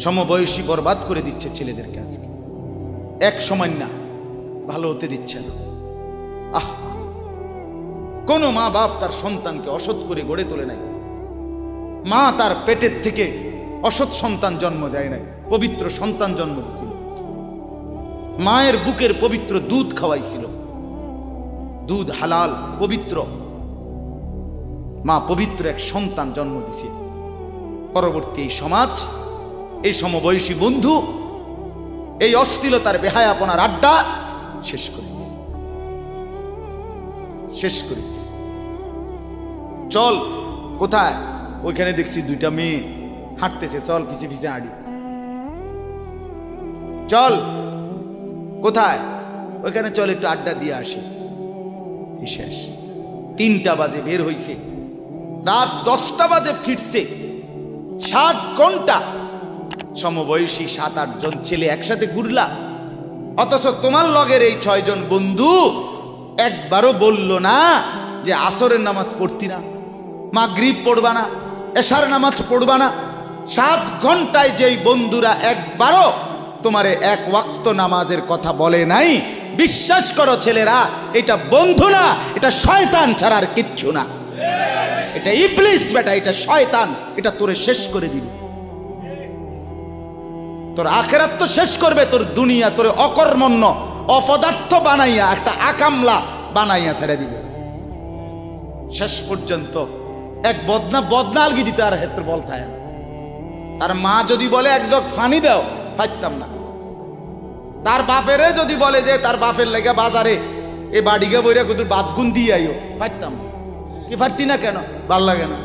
সমবয়সী বরবাদ করে দিচ্ছে ছেলেদেরকে আজকে, এক সময় না ভালো হতে দিচ্ছে না। কোন মা বাপ তার সন্তানকে অসৎ করে গড়ে তোলে নাই। মা তার পেটের থেকে অসৎ সন্তান জন্ম দেয় নাই, পবিত্র সন্তান জন্ম দিয়েছিল। মায়ের বুকের পবিত্র দুধ খাওয়াইছিল, দুধ হালাল পবিত্র। মা পবিত্র এক সন্তান জন্ম দিয়েছিল। পরবর্তী এই সমাজ, এই সমবয়সী বন্ধু এই অশ্লীলতার বেহায়াপনার আড্ডা শেষ করে দিয়েছে, শেষ করে দিয়েছে। চল কোথায়? ওইখানে দেখছি দুইটা মেয়ে হাঁটতেছে, চল পিছে পিছে হাঁটি। চল কোথায়? ওইখানে চল একটু আড্ডা দিয়ে আসি। শেষ। 3টা বাজে বের হইছে, রাত 10টা বাজে ফিরছে। 7 ঘন্টা সমবয়সী 7-8 জন ছেলে একসাথে ঘুরলা, অথচ তোমার লগের এই 6 জন বন্ধু একবারও বলল না যে আসরের নামাজ পড়তি না, মাগরিব পড়বা না, এশার নামাজ পড়বা না। 7 ঘন্টায় যেই বন্ধুরা একবারও তোমারে এক ওয়াক্ত নামাজের কথা বলে নাই, বিশ্বাস করো ছেলেরা, এটা বন্ধু না, এটা শয়তান ছাড়া আর কিচ্ছু না। এটা ইবলিস বেটা, এটা শয়তান, এটা তোরে শেষ করে দিবে। তোর আখিরাত তো শেষ করবে, তোর দুনিয়া তোরে অকর্মণ্য অপদার্থ বানাইয়া একটা আকামলা বানাইয়া ছেড়ে দিবে। শেষ পর্যন্ত এক বদনা আলগি দিতে আর ক্ষেত্রে বলতায়। তার মা যদি বলে এক জগ ফানি দাও, পাইতাম না। তার বাপেরে যদি বলে যে তার বাপের লেগে বাজারে এ বাড়িকে বইরা কত বাদগুন দিয়ে আইও, পাইতাম না। কি পারতি না কেন? ভাল লাগে না।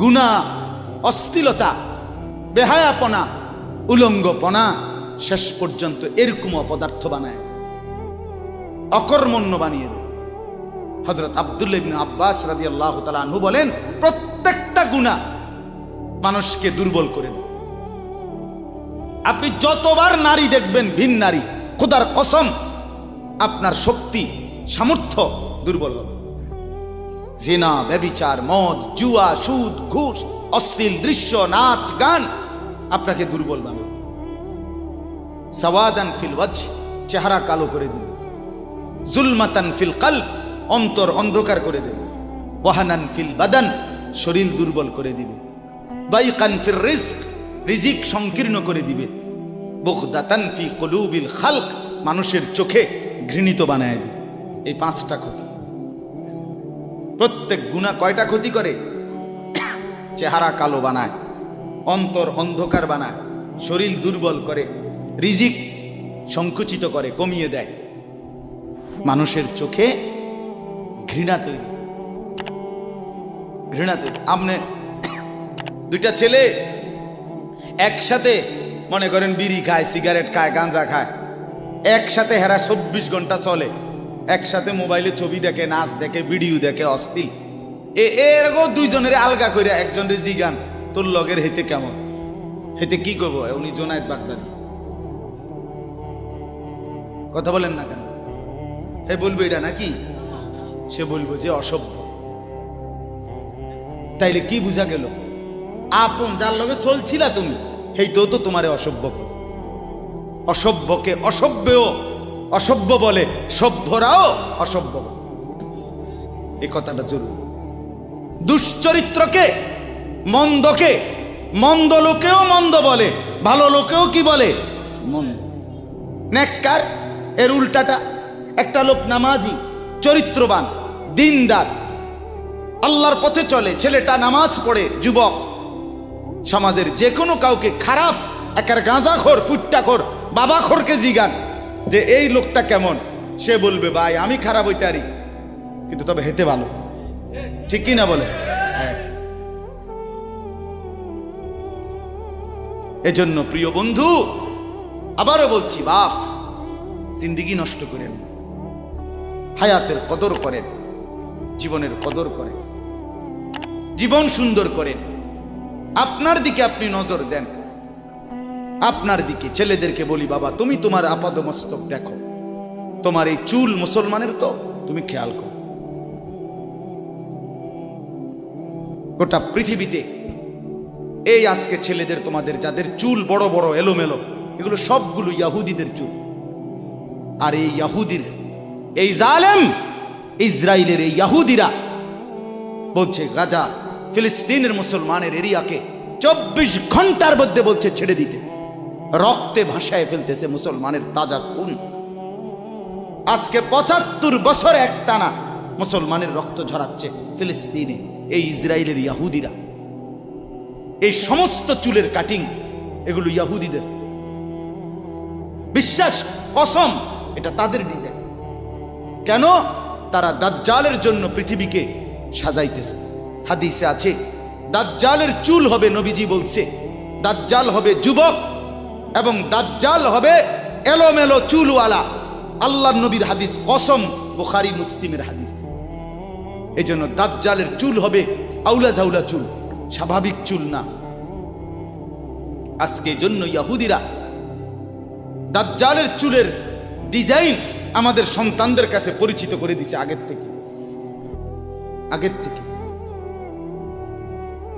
গুনাহ, অশ্লীলতা, বেহায়াপনা, উলঙ্গপনা শেষ পর্যন্ত এরকম অপদার্থ বানায়, অকর্মণ্য বানিয়ে দেয়। হযরত আব্দুল্লাহ ইবনে আব্বাস রাদিয়াল্লাহু তাআলা আনহু বলেন, প্রত্যেকটা গুনাহ মানুষকে দুর্বল করে দেয়। আপনি যতবার নারী দেখবেন ভিন নারী, খোদার কসম আপনার শক্তি সামর্থ্য দুর্বল হবে। জিনা, ব্যভিচার, মদ, জুয়া, সুদ, ঘুষ, অশ্লীল দৃশ্য, নাচ গান আপনাকে দুর্বল বানাবে। সাওয়াদান ফিল ওয়াজহ, চেহারা কালো করে দিবে। জুলমাতান ফিল কলব, অন্তর অন্ধকার করে দেবে। ওয়াহানান ফিল বাদান, শরীর দুর্বল করে দিবে। দাইকান ফির রিজক, রিজিক সংকীর্ণ করে দিবে। বুগদাতান ফি কুলুবিল খালক, মানুষের চোখে ঘৃণিত বানায় দিবে। এই 5টা ক্ষতি। প্রত্যেক গুনাহ কয়টা ক্ষতি করে? চেহারা কালো বানায়, অন্তর অন্ধকার বানায়, শরীর দুর্বল করে, রিজিক সংকুচিত করে, কমিয়ে দেয়, মানুষের চোখে ঘৃণা তৈরি, ঘৃণা তৈরি। আপনি দুইটা ছেলে একসাথে মনে করেন বিড়ি খায়, সিগারেট খায়, গাঁজা খায়, একসাথে হেরা 24 ঘন্টা চলে, একসাথে মোবাইলে ছবি দেখে, নাচ দেখে, ভিডিও দেখে, অশ্লীল। এরকম দুইজনের আলগা করে একজনের জিগান তোর লগের হেতে কেমন, হেতে কি করবো? উনি জোনায়েদ বাগদাদি। কথা বলেন না কেন? হে বলবো এটা নাকি? সে বলবো যে অসভ্য। তাইলে কি বুঝা গেল? আপন যার লগে চলছিলা তুমি, হেইতেও তো তোমারে অসভ্য। অসভ্যকে অসভ্যও অসভ্য বলে, সভ্যরাও অসভ্য বলে। এই কথাটা জরুরি। দুশ্চরিত্রকে, মন্দকে মন্দ লোকেও মন্দ বলে, ভালো লোকেও কি বলে? মন্দ। নেককার এর উল্টাটা। একটা লোক নামাজি, চরিত্রবান, দিনদার, আল্লাহর পথে চলে, ছেলেটা নামাজ পড়ে, যুবক, সমাজের যে কোনো কাউকে খারাপ, একার গাঁজাখোর, ফুট্টাখোর, বাবাখোরকে জিগান যে এই লোকটা কেমন, সে বলবে ভাই আমি খারাপ হইতে পারি, কিন্তু তবে হেতে ভালো। ঠিক কি না বলে? হ্যাঁ। এজন্য প্রিয় বন্ধু, আবারও বলছি, বাপ জিন্দেগি নষ্ট করেন, হায়াতের কদর করেন, জীবনের কদর করেন, জীবন সুন্দর করেন। আপনার দিকে আপনি নজর দেন, আপনার দিকে। ছেলেদেরকে বলি, বাবা তুমি তোমার আপাদমস্তক দেখো, তোমার এই চুল মুসলমানের তো, তুমি খেয়াল করো। গোটা পৃথিবীতে এই আজকে ছেলেদের তোমাদের যাদের চুল বড় বড় এলোমেলো, এগুলো সবগুলো ইয়াহুদিদের চুল। আর এই ইয়াহুদির এই জালেম ইসরায়েলের এই ইয়াহুদিরা বলছে গাজা ফিলিস্তিনের মুসলমানের এরিয়াকে 24 ঘন্টার মধ্যে বলছে ছেড়ে দিতে। রক্তে ভাসায় ফেলতেছে মুসলমানের তাজা খুন। আজকে 75 বছর একটানা মুসলমানের রক্ত ঝরাচ্ছে ফিলিস্তিনে এই ইসরায়েলের ইয়াহুদিরা। এই সমস্ত চুলের কাটিং এগুলো ইয়াহুদিদের। বিশ্বাস কসম এটা তাদের ডিজাইন। কেন? তারা দাজ্জালের জন্য পৃথিবীকে সাজাইতেছে। হাদিসে আছে দাজ্জালের চুল হবে, নবীজি বলছে দাজ্জাল হবে যুবক এবং দাজ্জাল হবে এলোমেলো চুলওয়ালা। আল্লাহর নবীর হাদিস, কসম, বুখারী মুসলিমের হাদিস। এই জন্য দাজ্জালের চুল হবে আউলা ঝাউলা চুল, স্বাভাবিক চুল না। আজকে জন্য ইয়াহুদিরা দাজ্জালের চুলের ডিজাইন আমাদের সন্তানদের কাছে পরিচিত করে দিছে আগের থেকে।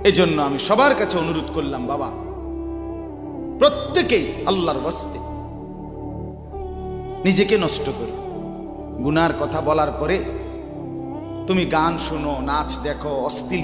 এজন্য আমি সবার কাছে অনুরোধ করলাম, বাবা প্রত্যেকেই আল্লাহর ওয়াস্তে নিজেকে নষ্ট করে। গুনার কথা বলার পরে তুমি গান শোনো, নাচ দেখো, অশ্লীল